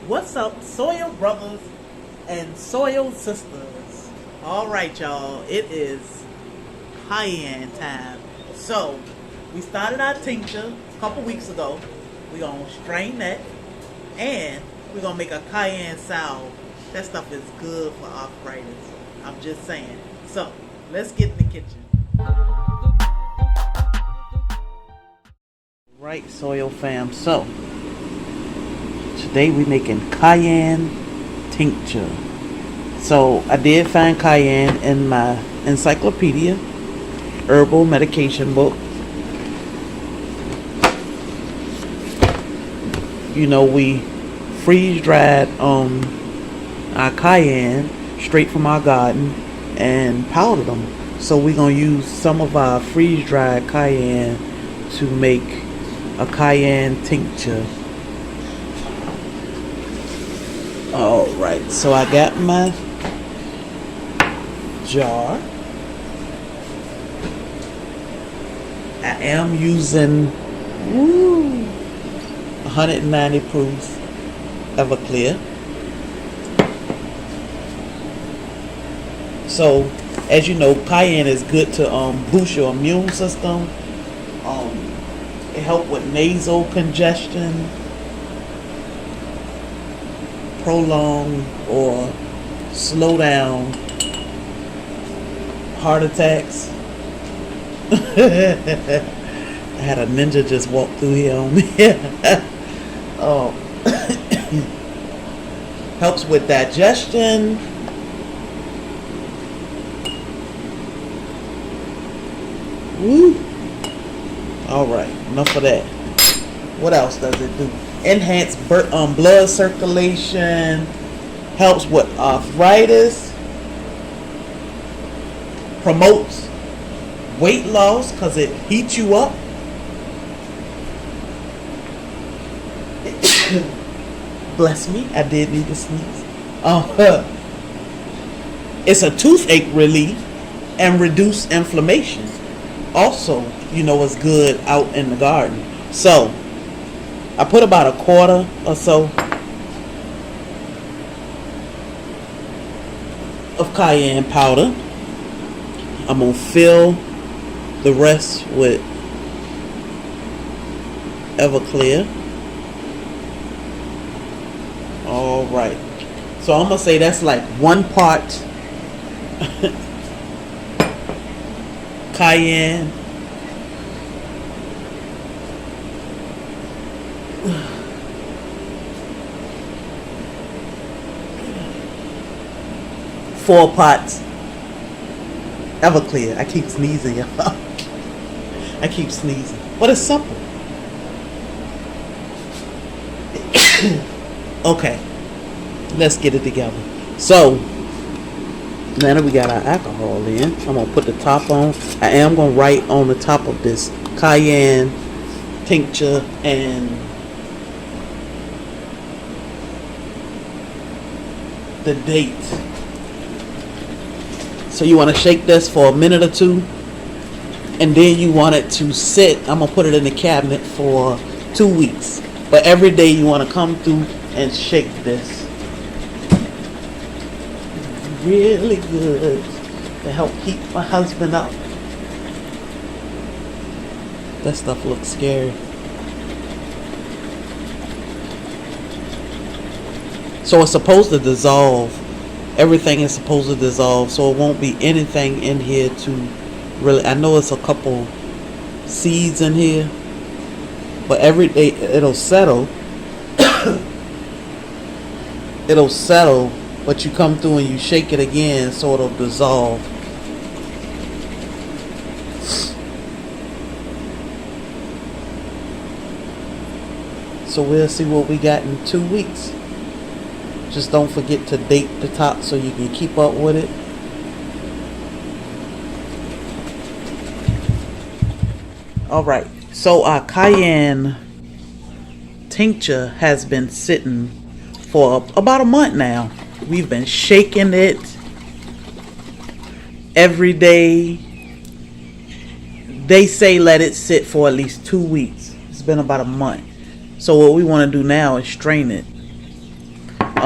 What's up, soil brothers and soil sisters? All right, y'all, it is Cayenne time. So, we started our tincture a couple weeks ago. We're going to strain that, and we're going to make a Cayenne salve. That stuff is good for arthritis. I'm just saying. So, let's get in the kitchen. Right, soil fam. So, today we're making cayenne tincture. So I did find cayenne in my encyclopedia, herbal medication book. You know, we freeze dried our cayenne straight from our garden and powdered them. So we're gonna use some of our freeze dried cayenne to make a cayenne tincture. Alright, so I got my jar. I am using 190 proof Everclear. So, as you know, cayenne is good to boost your immune system. It helps with nasal congestion, prolong or slow down heart attacks. I had a ninja just walk through here on me. Helps with digestion. Woo. All right, enough of that. What else does it do? Enhance blood circulation, helps with arthritis, promotes weight loss because it heats you up. Bless me, I did need to sneeze. It's a toothache relief and reduce inflammation. Also, you know, it's good out in the garden. So I put about a quarter or so of cayenne powder. I'm going to fill the rest with Everclear. Alright. So I'm going to say that's like 1 part cayenne, 4 pots Everclear. I keep sneezing, y'all. I keep sneezing. But it's simple. Okay. Let's get it together. So, now that we got our alcohol in, I'm going to put the top on. I am going to write on the top of this cayenne tincture and the date. So you want to shake this for a minute or two, and then you want it to sit. I'm going to put it in the cabinet for 2 weeks. But every day you want to come through and shake this. Really good to help keep my husband up. That stuff looks scary. So it's supposed to dissolve. Everything is supposed to dissolve, so it won't be anything in here to really. I know it's a couple seeds in here, but every day it'll settle. It'll settle, but you come through and you shake it again, so it'll dissolve. So we'll see what we got in 2 weeks. Just don't forget to date the top so you can keep up with it. Alright, so our cayenne tincture has been sitting for about a month now. We've been shaking it every day. They say let it sit for at least 2 weeks. It's been about a month. So what we want to do now is strain it.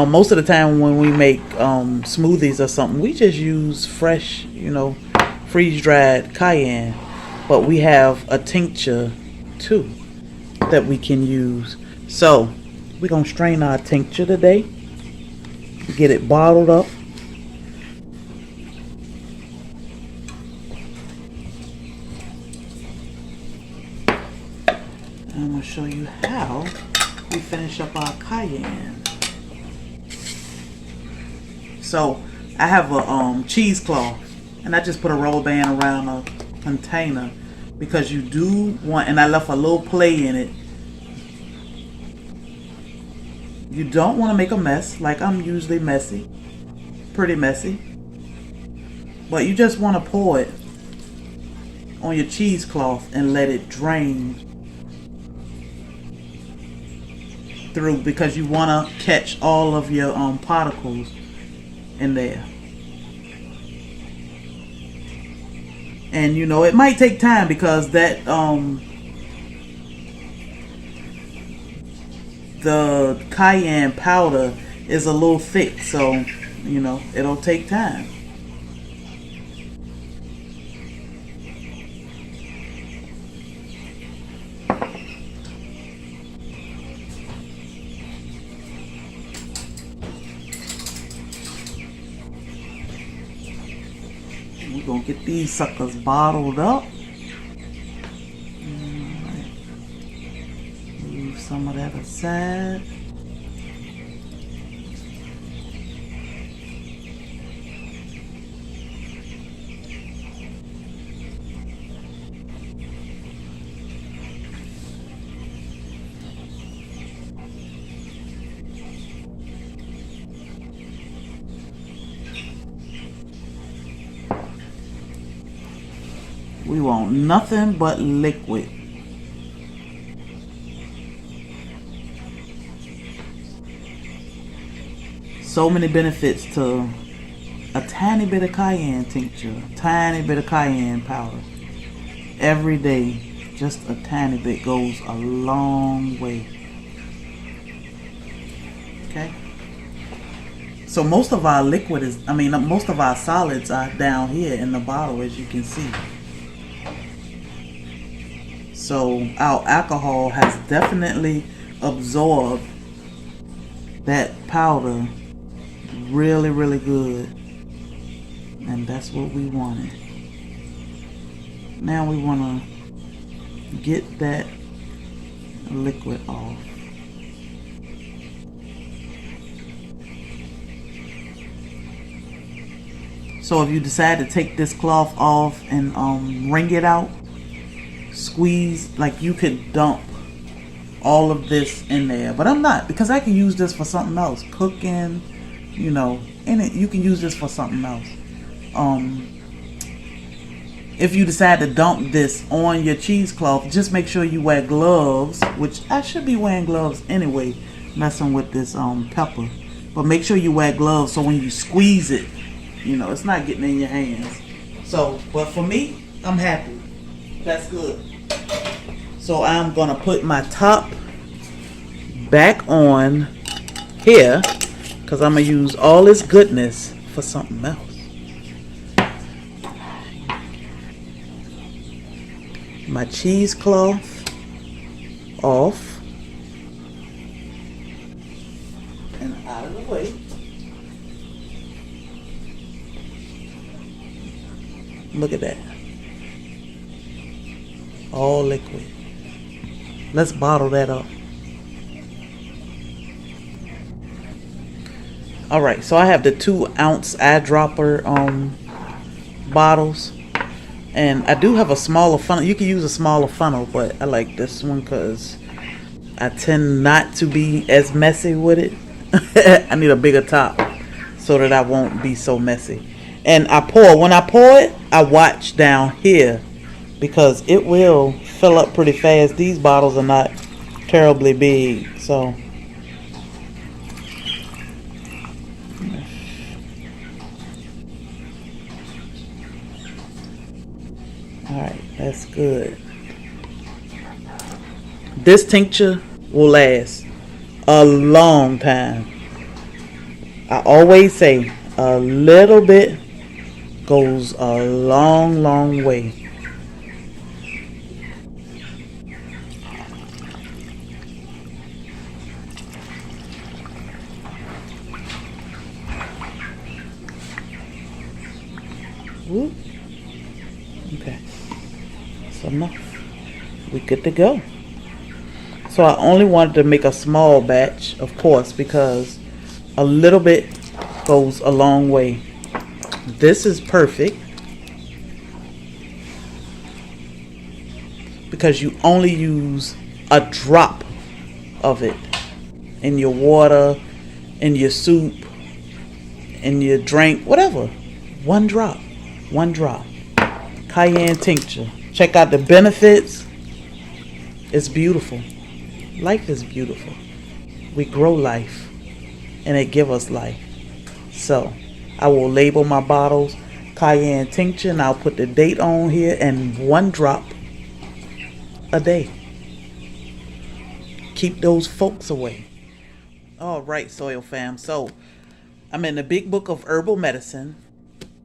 most of the time when we make smoothies or something, we just use fresh, freeze-dried cayenne. But we have a tincture too that we can use. So we're gonna strain our tincture today, get it bottled up. I'm gonna show you how we finish up our cayenne. So I have a cheesecloth, and I just put a rubber band around a container because you do want, and I left a little play in it. You don't want to make a mess, like I'm usually messy, pretty messy, but you just want to pour it on your cheesecloth and let it drain through, because you want to catch all of your particles in there. And it might take time because that the cayenne powder is a little thick, so it'll take time. We're gonna get these suckers bottled up. Move some of that aside. We want nothing but liquid. So many benefits to a tiny bit of cayenne tincture, tiny bit of cayenne powder. Every day, just a tiny bit goes a long way. Okay? So most of our liquid most of our solids are down here in the bottle, as you can see. So our alcohol has definitely absorbed that powder really, really good. And that's what we wanted. Now we want to get that liquid off. So if you decide to take this cloth off and wring it out, squeeze, like you could dump all of this in there, but I'm not, because I can use this for something else, cooking, you can use this for something else. If you decide to dump this on your cheesecloth, just make sure you wear gloves, which I should be wearing gloves anyway, messing with this pepper, but make sure you wear gloves so when you squeeze it, it's not getting in your hands. So, but for me, I'm happy. That's good. So I'm gonna put my top back on here, because I'm gonna use all this goodness for something else. My cheesecloth off and out of the way. Look at that. All liquid. Let's bottle that up. Alright, so I have the 2-ounce eyedropper bottles. And I do have a smaller funnel. You can use a smaller funnel, but I like this one because I tend not to be as messy with it. I need a bigger top so that I won't be so messy. And when I pour it, I watch down here, because it will fill up pretty fast. These bottles are not terribly big, so alright, that's good. This tincture will last a long time. I always say a little bit goes a long, long way. Whoop. Okay, that's enough. We good to go. So I only wanted to make a small batch, of course, because a little bit goes a long way. This is perfect because you only use a drop of it in your water, in your soup, in your drink, whatever. One drop. One drop. Cayenne tincture. Check out the benefits. It's beautiful. Life is beautiful. We grow life and it give us life. So I will label my bottles Cayenne tincture and I'll put the date on here and one drop a day. Keep those folks away. All right, Soil Fam. So I'm in the big book of herbal medicine.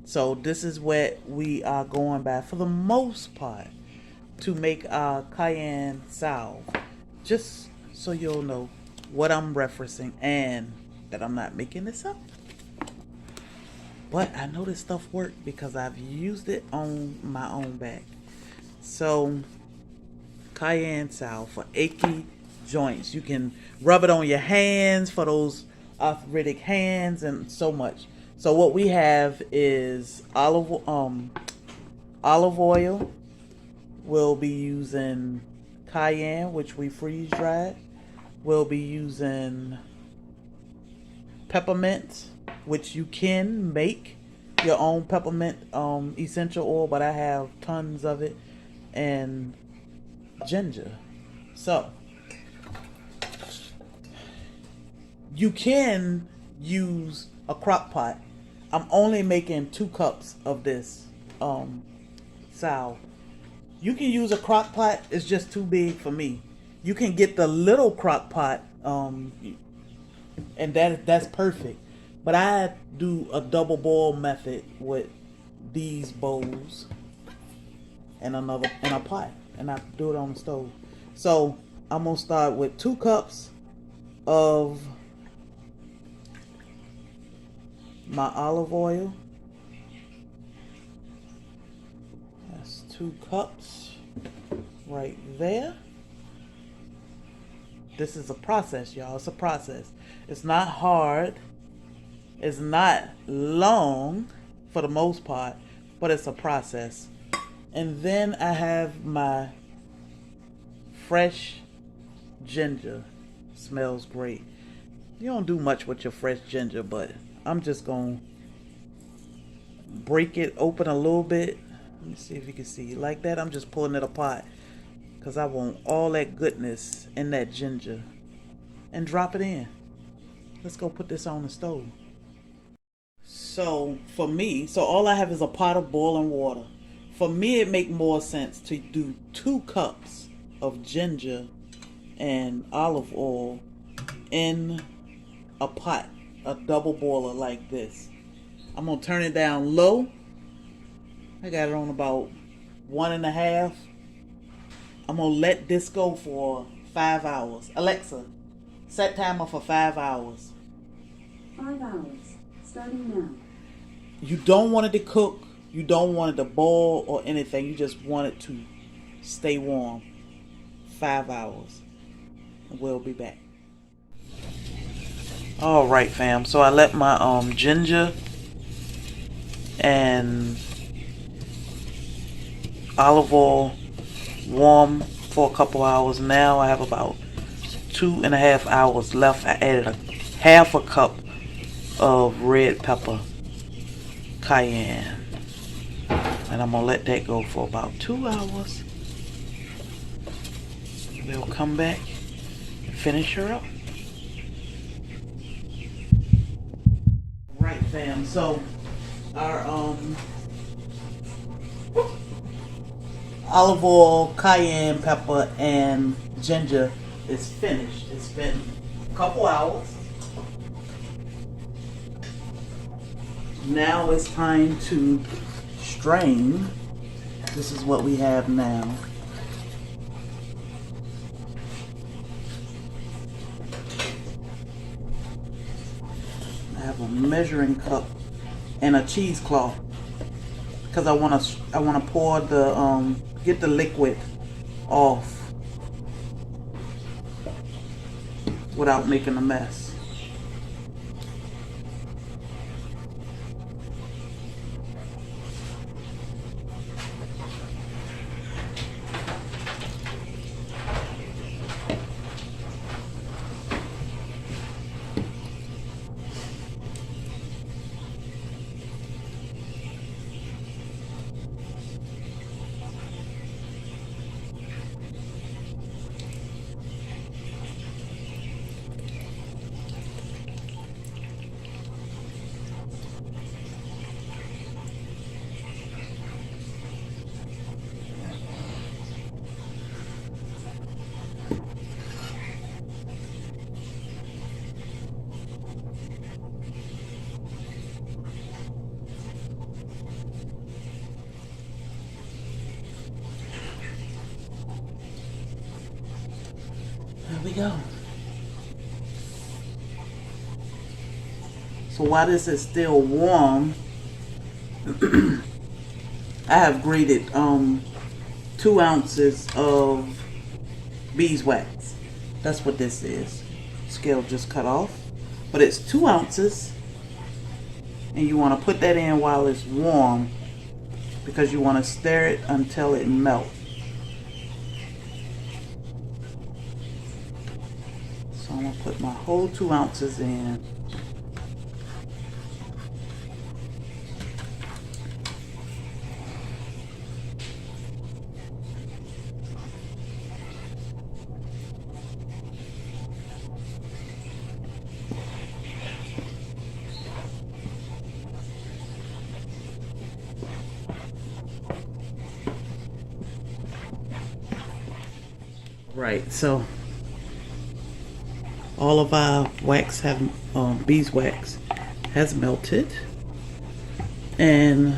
So this is what we are going by for the most part to make our cayenne salve. Just so you'll know what I'm referencing and that I'm not making this up. But I know this stuff works because I've used it on my own back. So cayenne salve for achy joints. You can rub it on your hands for those arthritic hands and so much. So what we have is olive oil. We'll be using cayenne, which we freeze dried. We'll be using peppermint, which you can make your own peppermint essential oil, but I have tons of it, and ginger. So you can use a crock pot. I'm only making 2 cups of this salve. You can use a crock pot. It's just too big for me. You can get the little crock pot, and that's perfect. But I do a double boil method with these bowls and a pot, and I do it on the stove. So I'm gonna start with 2 cups of my olive oil. That's 2 cups right there. This is a process, y'all. It's a process. It's not hard. It's not long for the most part, but it's a process. And then I have my fresh ginger. Smells great. You don't do much with your fresh ginger, but I'm just going to break it open a little bit. Let me see if you can see. Like that, I'm just pulling it apart because I want all that goodness in that ginger. And drop it in. Let's go put this on the stove. So for me, all I have is a pot of boiling water. For me, it makes more sense to do 2 cups of ginger and olive oil in a pot, a double boiler like this. I'm gonna turn it down low. I got it on about 1.5. I'm gonna let this go for 5 hours. Alexa, set timer for 5 hours. 5 hours, starting now. You don't want it to cook. You don't want it to boil or anything. You just want it to stay warm. 5 hours. We'll be back. All right, fam. So I let my ginger and olive oil warm for a couple hours. Now I have about 2.5 hours left. I added a half a cup of red pepper cayenne, and I'm gonna let that go for about 2 hours. We'll come back and finish her up. Right, fam. So our olive oil, cayenne pepper, and ginger is finished. It's been a couple hours. Now it's time to strain. This is what we have now. I have a measuring cup and a cheesecloth because I want to pour the get the liquid off without making a mess. There we go. So while this is still warm, I have grated 2 ounces of beeswax. That's what this is. Scale just cut off, but it's 2 ounces, and you want to put that in while it's warm because you want to stir it until it melts. So I'm going to put my whole 2 ounces in. Right, so all of our wax have beeswax has melted, and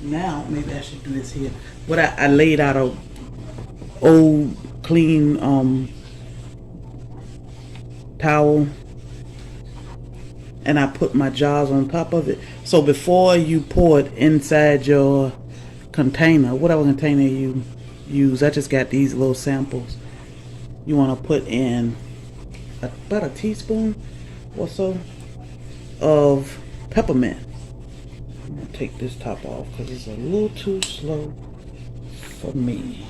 now maybe I should do this here. What I laid out a old clean towel, and I put my jars on top of it. So before you pour it inside your container, whatever container you use, I just got these little samples. You want to put in about a teaspoon or so of peppermint. I'm going to take this top off because it's a little too slow for me.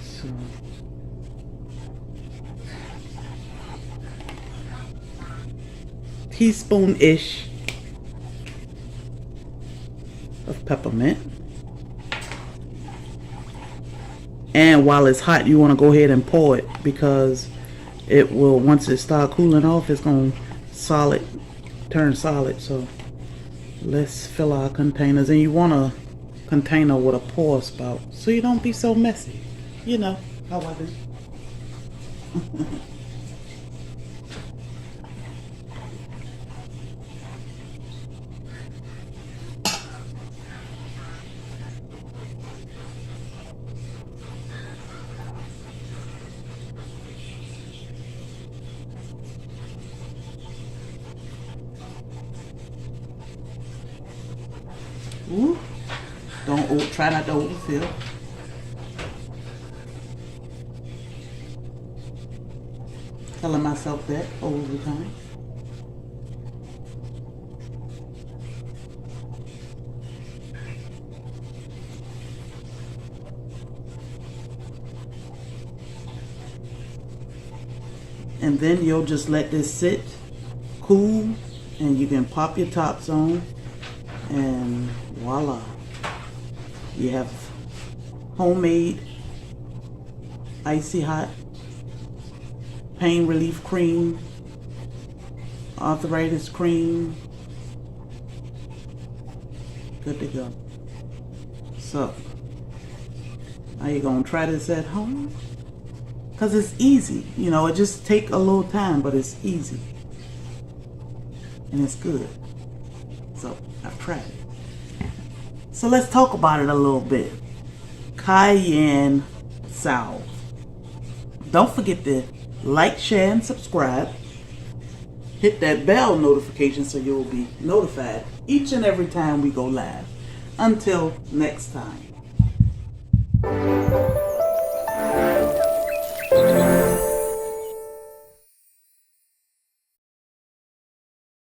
So teaspoon-ish of peppermint. And while it's hot, you want to go ahead and pour it because it will, once it starts cooling off, it's going to turn solid. So let's fill our containers, and you want a container with a pour spout so you don't be so messy. You know how I do. Ooh. Try not to overfill. Telling myself that all the time. And then you'll just let this sit, cool, and you can pop your tops on, and voila. You have homemade icy hot pain relief cream, arthritis cream. Good to go. So, are you gonna try this at home? because it's easy. You know, it just take a little time, but it's easy. And it's good. So, I've tried it. So, let's talk about it a little bit. Cayenne Salve. Don't forget to like, share, and subscribe. Hit that bell notification so you'll be notified each and every time we go live. Until next time.